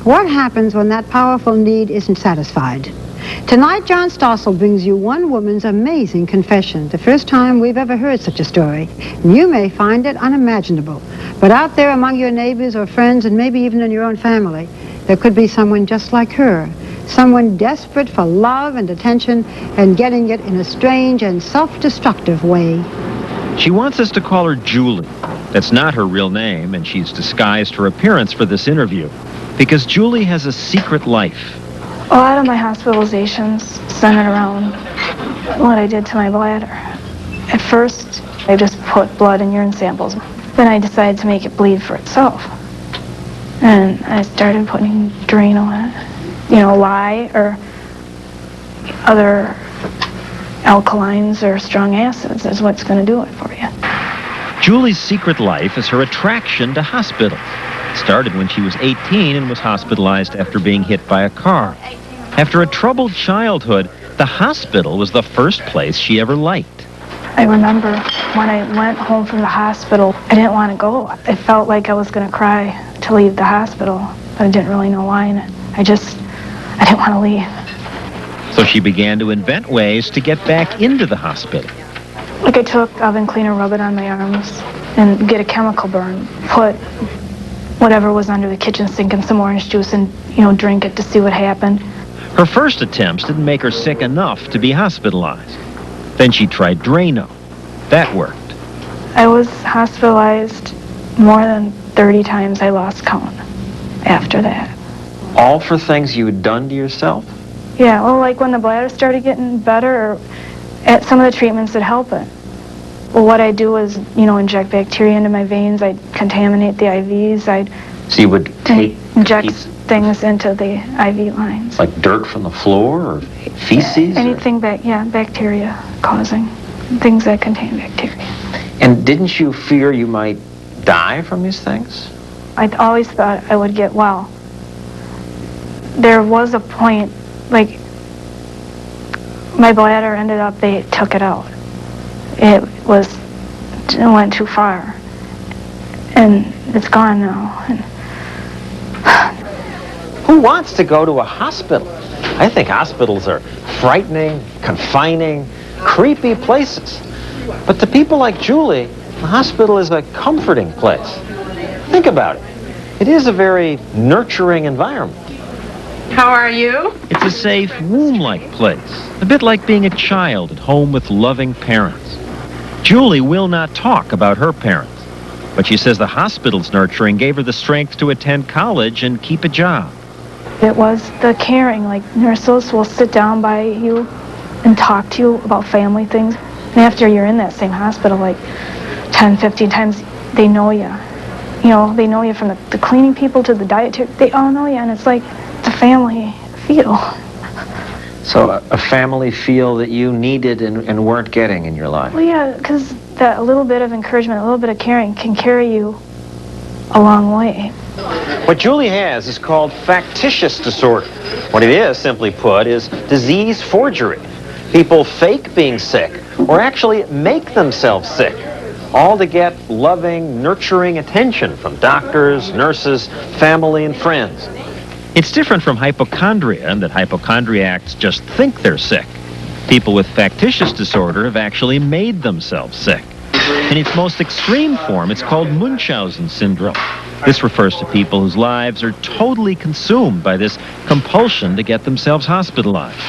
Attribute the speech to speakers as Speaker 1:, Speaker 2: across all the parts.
Speaker 1: What happens when that powerful need isn't satisfied? Tonight, John Stossel brings you one woman's amazing confession, the first time we've ever heard such a story. You may find it unimaginable, but out there among your neighbors or friends, and maybe even in your own family, there could be someone just like her, someone desperate for love and attention and getting it in a strange and self-destructive way.
Speaker 2: She wants us to call her Julie. That's not her real name, and she's disguised her appearance for this interview because Julie has a secret life.
Speaker 3: A lot of my hospitalizations centered around what I did to my bladder. At first, I just put blood in urine samples. Then I decided to make it bleed for itself. And I started putting Drano in it. You know, lye or other alkalines or strong acids is what's going to do it for you.
Speaker 2: Julie's secret life is her attraction to hospitals. It started when she was 18 and was hospitalized after being hit by a car. After a troubled childhood, the hospital was the first place she ever liked.
Speaker 3: I remember when I went home from the hospital, I didn't want to go. I felt like I was going to cry to leave the hospital, but I didn't really know why. And I didn't want to leave.
Speaker 2: So she began to invent ways to get back into the hospital.
Speaker 3: Like I took oven cleaner, rub it on my arms, and get a chemical burn. Put whatever was under the kitchen sink in some orange juice and, drink it to see what happened.
Speaker 2: Her first attempts didn't make her sick enough to be hospitalized. Then she tried Drano. That worked.
Speaker 3: I was hospitalized more than 30 times. I lost count after that.
Speaker 4: All for things you had done to yourself?
Speaker 3: Yeah, well, like when the bladder started getting better, or at some of the treatments that help it. Well, what I do is, inject bacteria into my veins. I'd contaminate the IVs.
Speaker 4: So you would
Speaker 3: inject things into the IV lines.
Speaker 4: Like dirt from the floor or feces?
Speaker 3: Anything, bacteria causing. Things that contain bacteria.
Speaker 4: And didn't you fear you might die from these things?
Speaker 3: I always thought I would get well. There was a point, like, my bladder ended up, they took it out. It went too far. And it's gone now. And
Speaker 4: who wants to go to a hospital? I think hospitals are frightening, confining, creepy places. But to people like Julie, the hospital is a comforting place. Think about it. It is a very nurturing environment.
Speaker 5: How are you?
Speaker 2: It's a safe, womb-like place, a bit like being a child at home with loving parents. Julie will not talk about her parents, but she says the hospital's nurturing gave her the strength to attend college and keep a job.
Speaker 3: It was the caring, like nurses will sit down by you and talk to you about family things. And after you're in that same hospital, like 10, 15 times, they know you. They know you from the cleaning people to the dietary. They all know you, and it's like the family feel.
Speaker 4: So a family feel that you needed and weren't getting in your life.
Speaker 3: Well, yeah, because that little bit of encouragement, a little bit of caring can carry you a long way.
Speaker 4: What Julie has is called factitious disorder. What it is, simply put, is disease forgery. People fake being sick or actually make themselves sick, all to get loving, nurturing attention from doctors, nurses, family, and friends.
Speaker 2: It's different from hypochondria in that hypochondriacs just think they're sick. People with factitious disorder have actually made themselves sick. In its most extreme form, it's called Munchausen syndrome. This refers to people whose lives are totally consumed by this compulsion to get themselves hospitalized.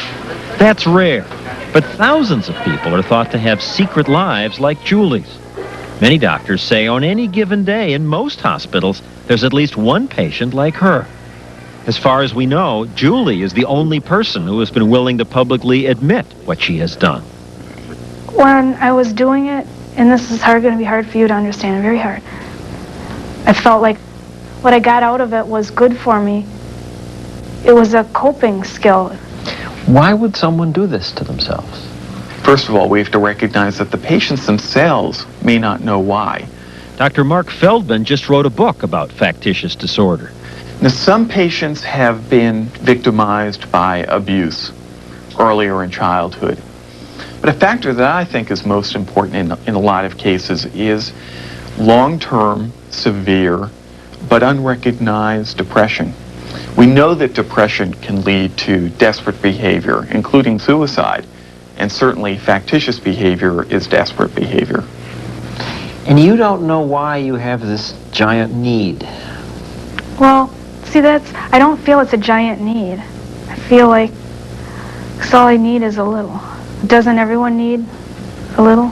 Speaker 2: That's rare, but thousands of people are thought to have secret lives like Julie's. Many doctors say on any given day in most hospitals, there's at least one patient like her. As far as we know, Julie is the only person who has been willing to publicly admit what she has done.
Speaker 3: When I was doing it, and this is going to be hard for you to understand, very hard, I felt like what I got out of it was good for me. It was a coping skill.
Speaker 4: Why would someone do this to themselves?
Speaker 6: First of all, we have to recognize that the patients themselves may not know why.
Speaker 2: Dr. Mark Feldman just wrote a book about factitious disorder.
Speaker 6: Now, some patients have been victimized by abuse earlier in childhood. But a factor that I think is most important in a lot of cases is long-term, severe, but unrecognized depression. We know that depression can lead to desperate behavior, including suicide, and certainly factitious behavior is desperate behavior.
Speaker 4: And you don't know why you have this giant need.
Speaker 3: Well, see, I don't feel it's a giant need. I feel like, 'cause all I need is a little. Doesn't everyone need a little?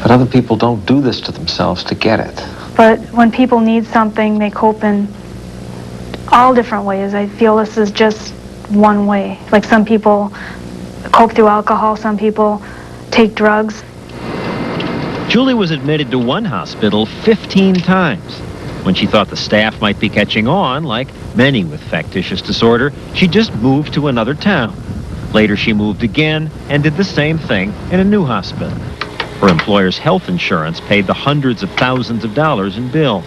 Speaker 4: But other people don't do this to themselves to get it.
Speaker 3: But when people need something, they cope in all different ways. I feel this is just one way. Like some people cope through alcohol, some people take drugs.
Speaker 2: Julie was admitted to one hospital 15 times. When she thought the staff might be catching on, like many with factitious disorder, she just moved to another town. Later, she moved again and did the same thing in a new hospital. Her employer's health insurance paid the hundreds of thousands of dollars in bills.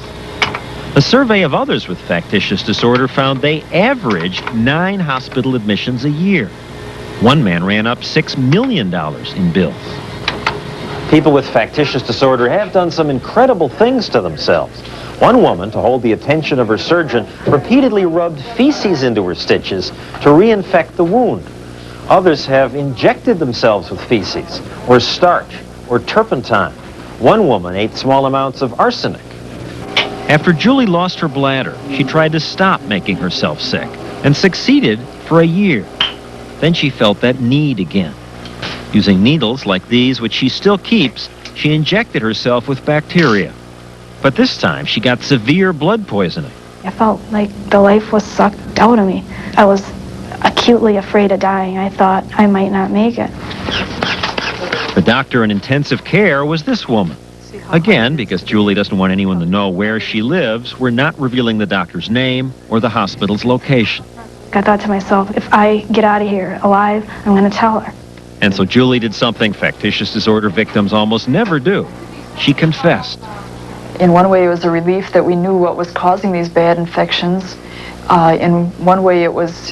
Speaker 2: A survey of others with factitious disorder found they averaged 9 hospital admissions a year. One man ran up $6 million in bills.
Speaker 4: People with factitious disorder have done some incredible things to themselves. One woman, to hold the attention of her surgeon, repeatedly rubbed feces into her stitches to reinfect the wound. Others have injected themselves with feces, or starch, or turpentine. One woman ate small amounts of arsenic.
Speaker 2: After Julie lost her bladder, she tried to stop making herself sick and succeeded for a year. Then she felt that need again. Using needles like these, which she still keeps, she injected herself with bacteria. But this time, she got severe blood poisoning.
Speaker 3: I felt like the life was sucked out of me. I was acutely afraid of dying. I thought I might not make it.
Speaker 2: The doctor in intensive care was this woman. Again, because Julie doesn't want anyone to know where she lives, we're not revealing the doctor's name or the hospital's location.
Speaker 3: I thought to myself, if I get out of here alive, I'm going to tell her.
Speaker 2: And so Julie did something factitious disorder victims almost never do. She confessed.
Speaker 7: In one way, it was a relief that we knew what was causing these bad infections. In one way, it was,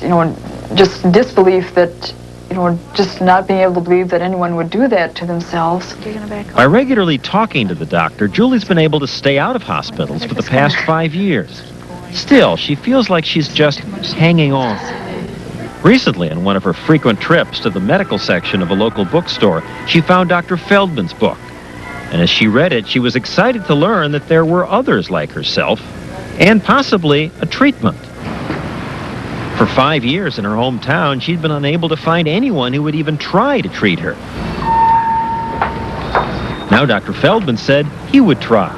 Speaker 7: just disbelief that, just not being able to believe that anyone would do that to themselves.
Speaker 2: By regularly talking to the doctor, Julie's been able to stay out of hospitals for the past 5 years. Still, she feels like she's just hanging on. Recently, on one of her frequent trips to the medical section of a local bookstore, she found Dr. Feldman's book. And as she read it, she was excited to learn that there were others like herself, and possibly a treatment. For 5 years in her hometown, she'd been unable to find anyone who would even try to treat her. Now Dr. Feldman said he would try.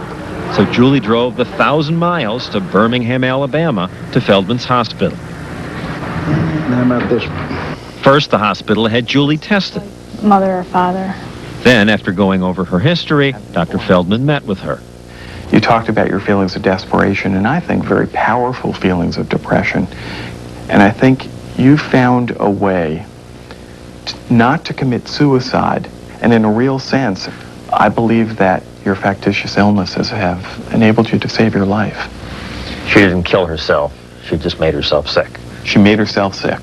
Speaker 2: So Julie drove the 1,000 miles to Birmingham, Alabama, to Feldman's hospital.
Speaker 8: How about this one?
Speaker 2: First, the hospital had Julie tested.
Speaker 3: Mother or father.
Speaker 2: Then, after going over her history, Dr. Feldman met with her.
Speaker 6: You talked about your feelings of desperation, and I think very powerful feelings of depression. And I think you found a way not to commit suicide. And in a real sense, I believe that your factitious illnesses have enabled you to save your life.
Speaker 4: She didn't kill herself. She just made herself sick.
Speaker 6: She made herself sick,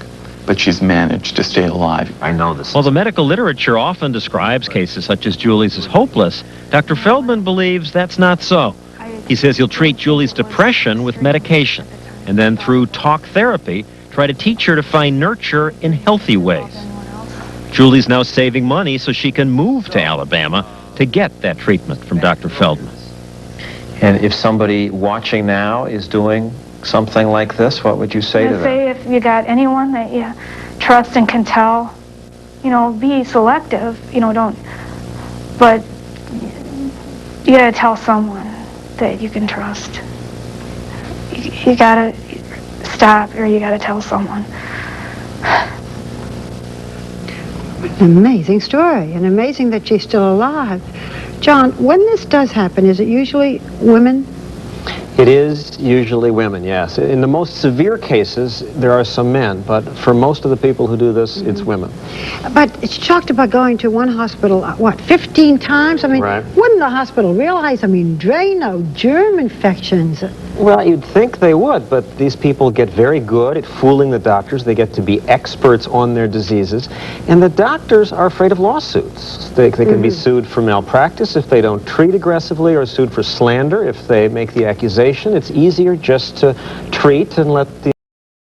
Speaker 6: but she's managed to stay alive.
Speaker 4: I know this.
Speaker 2: While the medical literature often describes cases such as Julie's as hopeless, Dr. Feldman believes that's not so. He says he'll treat Julie's depression with medication, and then through talk therapy, try to teach her to find nurture in healthy ways. Julie's now saving money so she can move to Alabama to get that treatment from Dr. Feldman.
Speaker 4: And if somebody watching now is doing something like this, what would you say to
Speaker 3: I'd say
Speaker 4: them?
Speaker 3: if you got anyone that you trust and can tell, be selective, don't, but you gotta tell someone that you can trust. You gotta stop, or you gotta tell someone.
Speaker 1: An amazing story, and amazing that she's still alive. John, when this does happen, is it usually women?
Speaker 4: It is usually women, yes. In the most severe cases, there are some men, but for most of the people who do this, it's women.
Speaker 1: But she talked about going to one hospital, 15 times? I mean,
Speaker 4: Right.
Speaker 1: wouldn't the hospital realize, Drano, germ infections?
Speaker 4: Well, you'd think they would, but these people get very good at fooling the doctors. They get to be experts on their diseases, and the doctors are afraid of lawsuits. They can be sued for malpractice if they don't treat aggressively, or sued for slander if they make the accusation. It's easier just to treat and let the